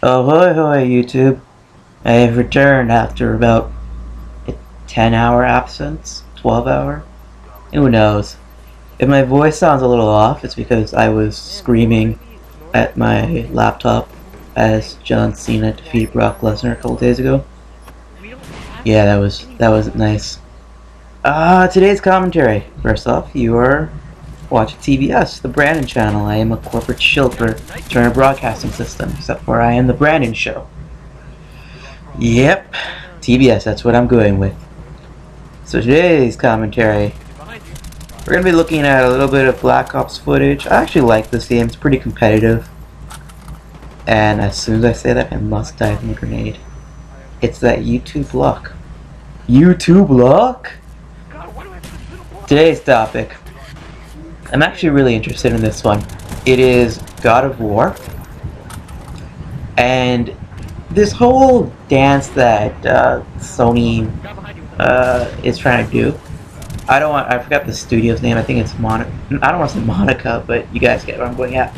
Ahoy hoy YouTube. I have returned after about a 10-hour absence, 12-hour, who knows. If my voice sounds a little off, it's because I was screaming at my laptop as John Cena defeated Brock Lesnar a couple days ago. Yeah, that was nice. Today's commentary. First off, you are watching TBS, the Brandon channel. I am a corporate shield for Turner Broadcasting System, except for I am the Brandon show. Yep, TBS, that's what I'm going with. So today's commentary, we're going to be looking at a little bit of Black Ops footage. I actually like this game, it's pretty competitive. And as soon as I say that, I must dive in a grenade. It's that YouTube luck. YouTube luck? Today's topic. I'm actually really interested in this one. It is God of War. And this whole dance that Sony is trying to do. I forgot the studio's name. I think it's Monica. I don't want to say Monica, but you guys get what I'm going at.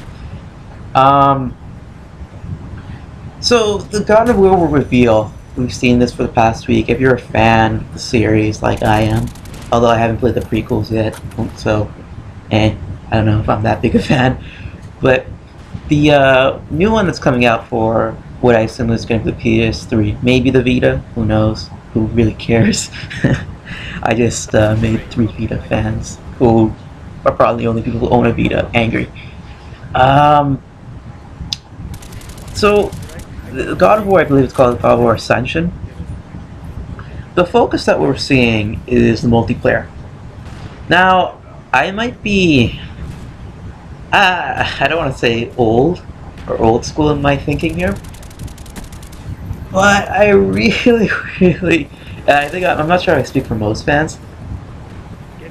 So the God of War reveal. We've seen this for the past week. If you're a fan of the series like I am, although I haven't played the prequels yet, so I don't know if I'm that big a fan. But the new one that's coming out for what I assume is going to be the PS3, maybe the Vita, who knows? Who really cares? I just made 3 Vita fans who are probably the only people who own a Vita angry. So God of War, I believe it's called God of War Ascension. The focus that we're seeing is the multiplayer. Now, I might be, I don't want to say old or old school in my thinking here, but I really, I'm not sure I speak for most fans.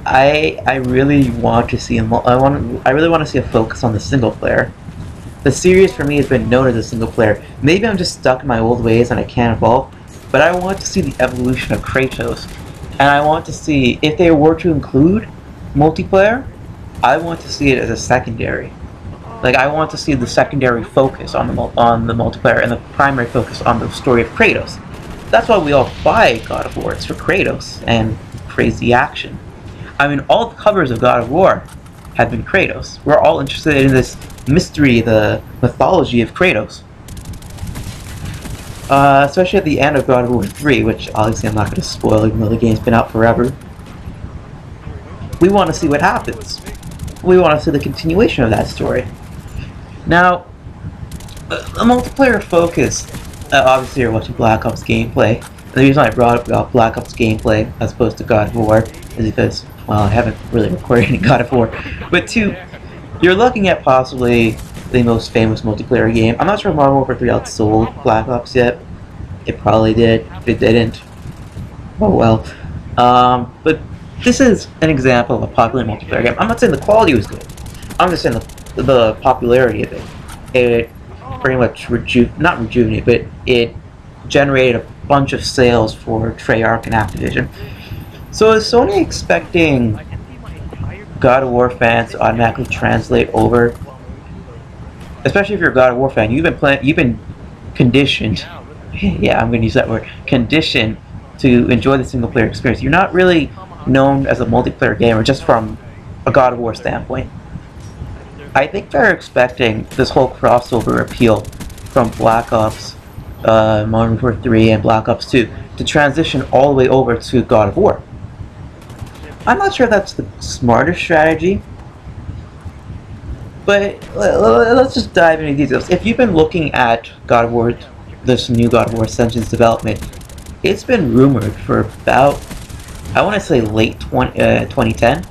I really want to see I really want to see a focus on the single player. The series for me has been known as a single player. Maybe I'm just stuck in my old ways and I can't evolve, but I want to see the evolution of Kratos, and I want to see if they were to include multiplayer. I want to see it as a secondary. Like, I want to see the secondary focus on the multiplayer and the primary focus on the story of Kratos. That's why we all buy God of War. It's for Kratos and crazy action. I mean, all the covers of God of War have been Kratos. We're all interested in this mystery, the mythology of Kratos. Especially at the end of God of War 3, which obviously I'm not going to spoil even though the game's been out forever. We want to see what happens. We want to see the continuation of that story. Now, a multiplayer focus, obviously you're watching Black Ops gameplay. The reason I brought up Black Ops gameplay as opposed to God of War is because, well, I haven't really recorded any God of War. But 2, you're looking at possibly the most famous multiplayer game. I'm not sure if Modern Warfare 3 outsold Black Ops yet. It probably did. If it didn't, oh well. But this is an example of a popular multiplayer game. I'm not saying the quality was good. I'm just saying the popularity of it. It pretty much not rejuvenated, but it generated a bunch of sales for Treyarch and Activision. So is Sony expecting God of War fans to automatically translate over? Especially if you're a God of War fan, you've been conditioned. Yeah, I'm going to use that word. Conditioned to enjoy the single player experience. You're not really known as a multiplayer gamer just from a God of War standpoint. I think they're expecting this whole crossover appeal from Black Ops, Modern Warfare 3 and Black Ops 2 to transition all the way over to God of War. I'm not sure that's the smartest strategy, but let's just dive into details. If you've been looking at God of War, this new God of War Ascension's development, it's been rumored for about, I want to say late 2010,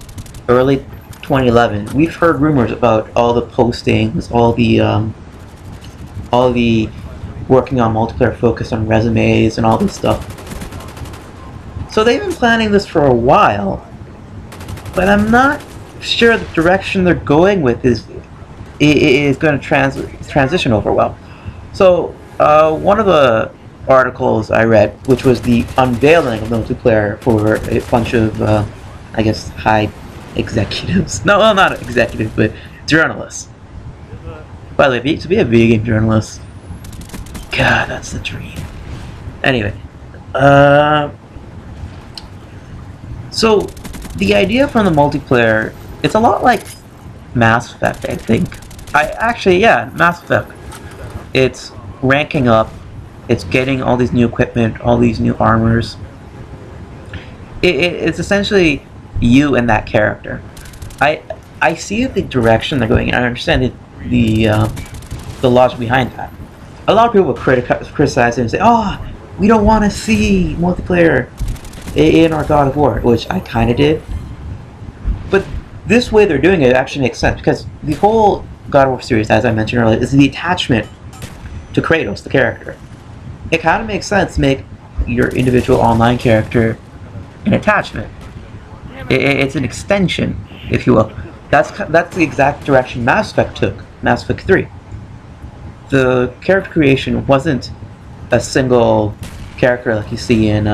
early 2011. We've heard rumors about all the postings, all the working on multiplayer focus on resumes and all this stuff. So they've been planning this for a while, but I'm not sure the direction they're going with is going to transition over well. So one of the articles I read, which was the unveiling of multiplayer for a bunch of, I guess, high executives. No, well, not executives, but journalists. By the way, to be a video game journalist, God, that's the dream. Anyway, so the idea from the multiplayer, it's a lot like Mass Effect, I think. Yeah, Mass Effect. It's ranking up, it's getting all these new equipment, all these new armors. It's essentially you and that character. I see the direction they're going in. I understand the logic behind that. A lot of people will criticize it and say, "Oh, we don't want to see multiplayer in our God of War," which I kind of did. But this way they're doing it actually makes sense, because the whole God of War series, as I mentioned earlier, is the attachment to Kratos, the character. It kind of makes sense to make your individual online character an attachment. It's an extension, if you will. That's the exact direction Mass Effect took. Mass Effect 3. The character creation wasn't a single character like you see in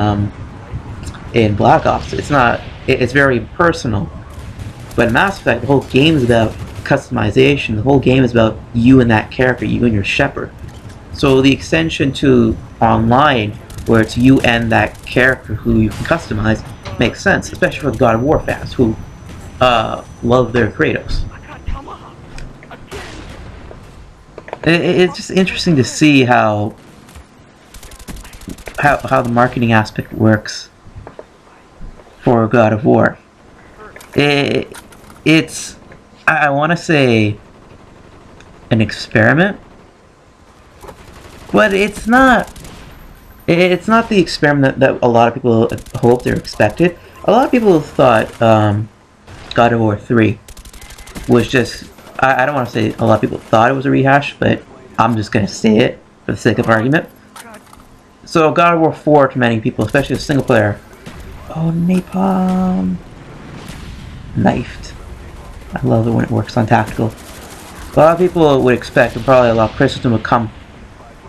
Black Ops. It's not. It's very personal. But in Mass Effect, the whole game is about customization. The whole game is about you and that character, you and your Shepard. So the extension to online, where it's you and that character who you can customize, makes sense, especially for the God of War fans who love their Kratos. It's just interesting to see how the marketing aspect works for God of War. It's I want to say an experiment, but it's not. It's not the experiment that a lot of people hoped or expected. A lot of people thought God of War 3 was just... I don't want to say a lot of people thought it was a rehash, but I'm just going to say it for the sake of argument. So God of War 4 to many people, especially the single player... Oh, napalm! Knifed. I love it when it works on tactical. A lot of people would expect, and probably a lot of criticism would come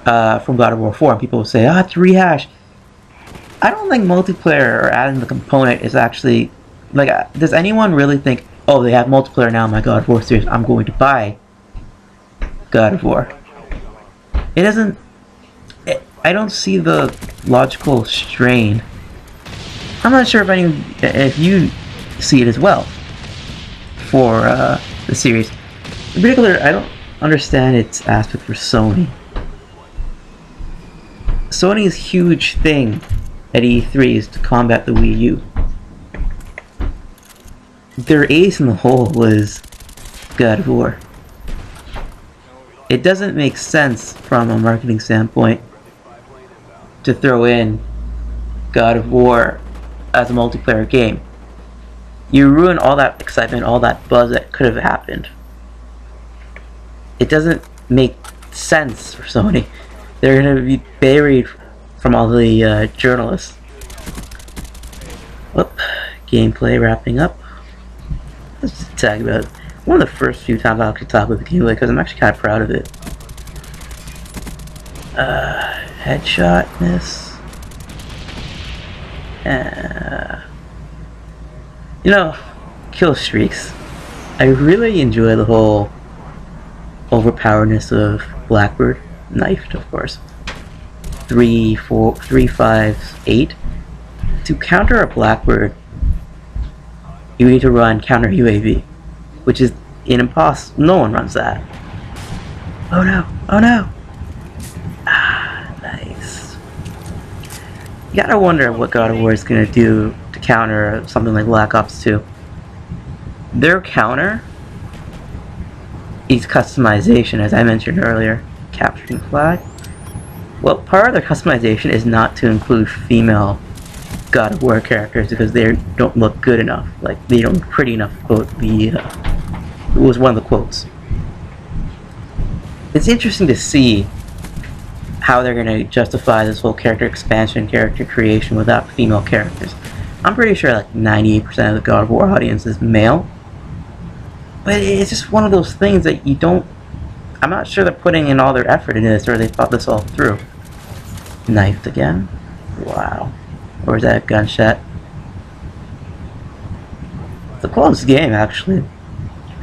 from God of War 4, and people will say, it's a rehash. I don't think multiplayer or adding the component is actually... Like, does anyone really think, oh, they have multiplayer now in my God of War series, I'm going to buy God of War? It doesn't... I don't see the logical strain. I'm not sure if you see it as well for the series. In particular, I don't understand its aspect for Sony. Sony's huge thing at E3 is to combat the Wii U. Their ace in the hole was God of War. It doesn't make sense from a marketing standpoint to throw in God of War as a multiplayer game. You ruin all that excitement, all that buzz that could have happened. It doesn't make sense for Sony. They're going to be buried from all the journalists. Whoop. Gameplay wrapping up. Let's just talk about one of the first few times I'll actually talk about the gameplay, because I'm actually kind of proud of it. Headshot miss. You know, kill streaks. I really enjoy the whole overpoweredness of Blackbird. Knifed, of course. 3, 4, 3, 5, 8. To counter a Blackbird, you need to run counter UAV, which is an impossible. No one runs that. Oh no! Oh no! Ah, nice. You gotta wonder what God of War is gonna do to counter something like Black Ops 2. Their counter is customization, as I mentioned earlier. Capturing flag. Well, part of their customization is not to include female God of War characters because they don't look good enough. Like, they don't look pretty enough to quote the... it was one of the quotes. It's interesting to see how they're going to justify this whole character expansion, character creation without female characters. I'm pretty sure like 98% of the God of War audience is male. But it's just one of those things that you don't... I'm not sure they're putting in all their effort into this, or they thought this all through. Knifed again? Wow. Or is that a gunshot? It's a close game, actually.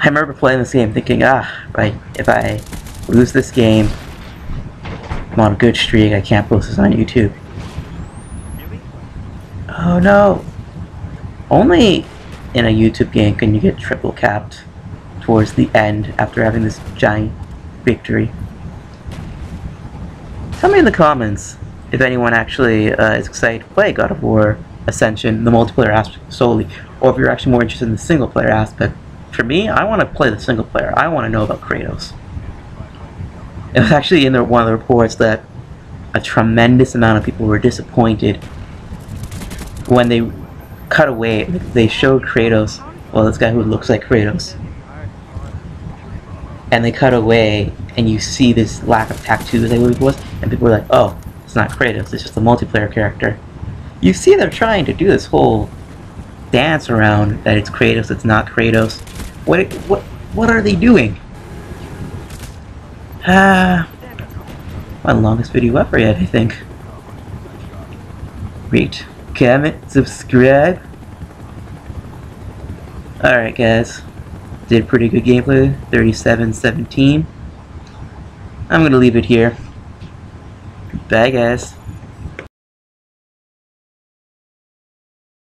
I remember playing this game thinking, right, if I lose this game, I'm on a good streak, I can't post this on YouTube. Oh no! Only in a YouTube game can you get triple capped towards the end after having this giant victory. Tell me in the comments if anyone actually is excited to play God of War Ascension, the multiplayer aspect solely, or if you're actually more interested in the single player aspect. For me, I want to play the single player. I want to know about Kratos. It was actually in one of the reports that a tremendous amount of people were disappointed when they cut away. They showed Kratos, well, this guy who looks like Kratos, and they cut away, and you see this lack of tattoos, I believe it was, and people were like, "Oh, it's not Kratos. It's just a multiplayer character." You see them trying to do this whole dance around that it's Kratos, it's not Kratos. What are they doing? My longest video ever yet, I think. Rate, comment, subscribe. Alright guys, did pretty good gameplay, 37-17. I'm gonna leave it here. Bye guys.